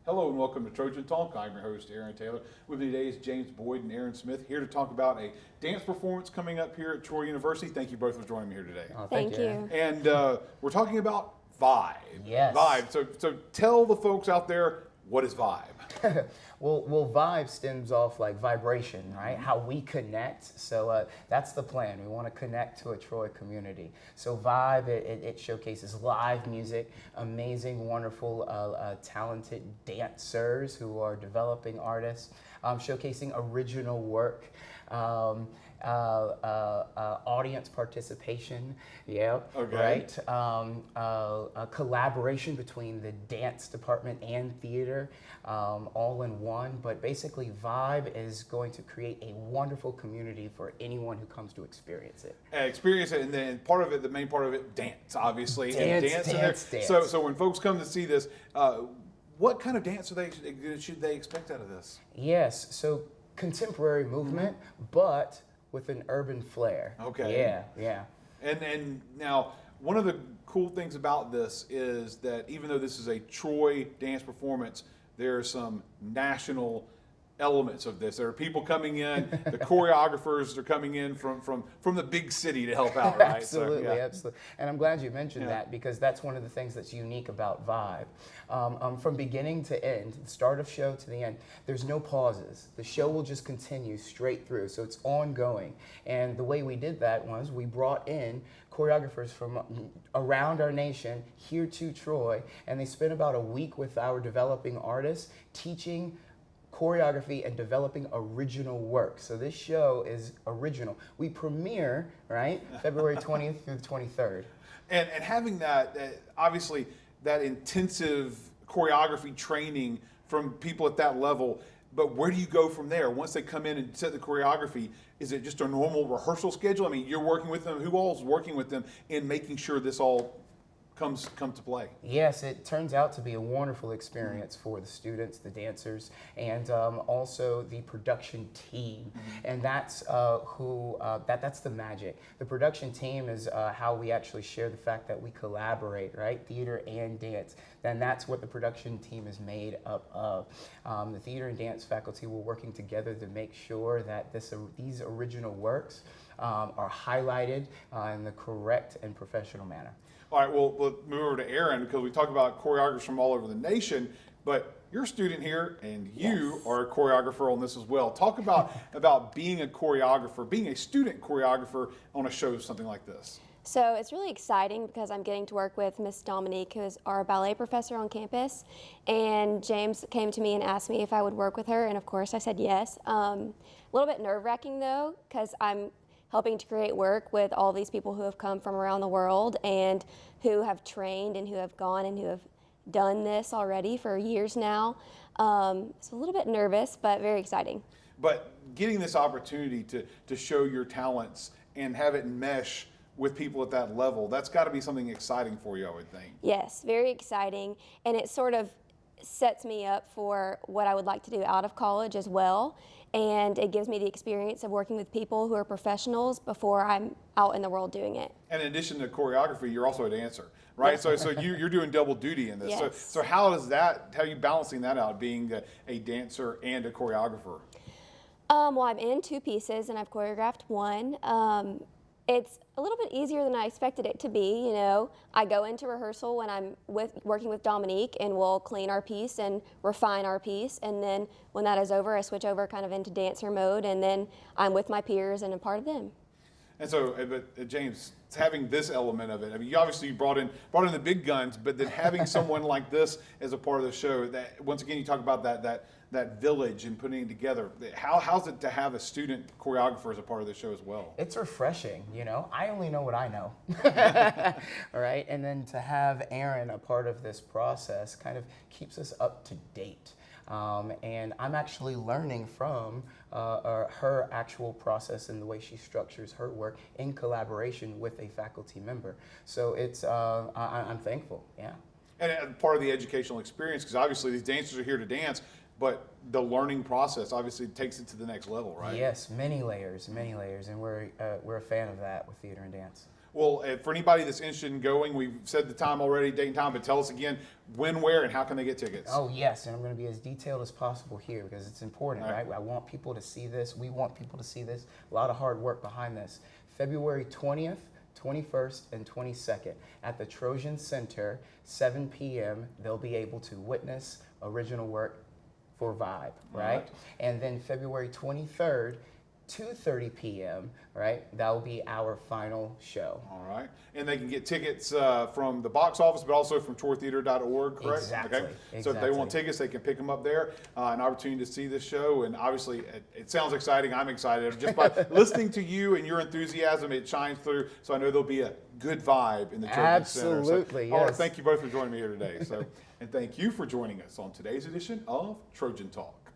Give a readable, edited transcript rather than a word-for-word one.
Hello and welcome to Trojan Talk. I'm your host, Erin Taylor. With me today is James Boyd and Erin SmithE, here to talk about a dance performance coming up here at Troy University. Thank you both for joining me here today. Oh, Thank you. And we're talking about Vibe. Yes. Vibe. So tell the folks out there, what is Vibe? well, vibe stems off like vibration, right? How we connect. So that's the plan. We want to connect to a Troy community. So Vibe, it showcases live music, amazing, wonderful, talented dancers who are developing artists, showcasing original work. Audience participation, Okay. right? A collaboration between the dance department and theater, all in one. But basically, Vibe is going to create a wonderful community for anyone who comes to experience it. And then part of it, the main part of it, dance, obviously. Dance. So when folks come to see this, what kind of dance should they expect out of this? Yes, so contemporary movement, but with an urban flair. Okay. Yeah. And now, one of the cool things about this is that even though this is a Troy dance performance, there are some national elements of this. There are people coming in, the choreographers are coming in from the big city to help out, right? Absolutely. And I'm glad you mentioned that, because that's one of the things that's unique about Vibe. From beginning to end, the start of show to the end, there's no pauses. The show will just continue straight through, so it's ongoing. And the way we did that was we brought in choreographers from around our nation here to Troy, and they spent about a week with our developing artists teaching choreography and developing original work. So this show is original. We premiere, right, February 20th through the 23rd. And having that, obviously, that intensive choreography training from people at that level, but where do you go from there? Once they come in and set the choreography, is it just a normal rehearsal schedule? I mean, you're working with them. Who all's working with them in making sure this all come to play? Yes, it turns out to be a wonderful experience for the students, the dancers, and also the production team. And that's that's the magic. The production team is how we actually share the fact that we collaborate, right? Theater and dance. Then that's what the production team is made up of. The theater and dance faculty were working together to make sure that these original works are highlighted in the correct and professional manner. All right, well, we'll move over to Erin, because we talk about choreographers from all over the nation, but you're a student here and you are a choreographer on this as well. Talk about being a choreographer, being a student choreographer on a show, something like this. So it's really exciting because I'm getting to work with Miss Dominique, who is our ballet professor on campus. And James came to me and asked me if I would work with her, and of course I said yes. A little bit nerve-wracking though, because I'm helping to create work with all these people who have come from around the world and who have trained and who have gone and who have done this already for years now. It's a little bit nervous, but very exciting. But getting this opportunity to show your talents and have it mesh with people at that level, that's got to be something exciting for you, I would think. Yes, very exciting. And it sort of sets me up for what I would like to do out of college as well. And it gives me the experience of working with people who are professionals before I'm out in the world doing it. And in addition to choreography, you're also a dancer, right? So you're doing double duty in this. Yes. So how are you balancing that out, being a dancer and a choreographer? Well, I'm in 2 pieces and I've choreographed 1. It's a little bit easier than I expected it to be. You know, I go into rehearsal when I'm working with Dominique, and we'll clean our piece and refine our piece. And then when that is over, I switch over kind of into dancer mode, and then I'm with my peers and a part of them. And so, but James, having this element of it, I mean, you obviously brought in the big guns, but then having someone like this as a part of the show, that once again you talk about that village and putting it together. How's it to have a student choreographer as a part of the show as well? It's refreshing, you know. I only know what I know. All right, and then to have Erin a part of this process kind of keeps us up to date. And I'm actually learning from her actual process and the way she structures her work in collaboration with a faculty member. So it's I'm thankful, yeah. And part of the educational experience, because obviously these dancers are here to dance, but the learning process obviously takes it to the next level, right? Yes, many layers, and we're a fan of that with theater and dance. Well, for anybody that's interested in going, we've said the time already, date and time, but tell us again when, where, and how can they get tickets? Oh, yes, and I'm going to be as detailed as possible here because it's important, All right. right? I want people to see this. We want people to see this. A lot of hard work behind this. February 20th, 21st, and 22nd at the Trojan Center, 7 p.m. They'll be able to witness original work for Vibe, right? And then February 23rd, 2:30 p.m., right? That will be our final show. All right. And they can get tickets from the box office, but also from tourtheater.org, correct? Exactly. Okay. So if they want tickets, they can pick them up there. An opportunity to see this show. And obviously, it sounds exciting. I'm excited. Just by listening to you and your enthusiasm, it shines through. So I know there'll be a good vibe in the Trojan Center. Absolutely, So, all right. yes. Thank you both for joining me here today. And thank you for joining us on today's edition of Trojan Talk.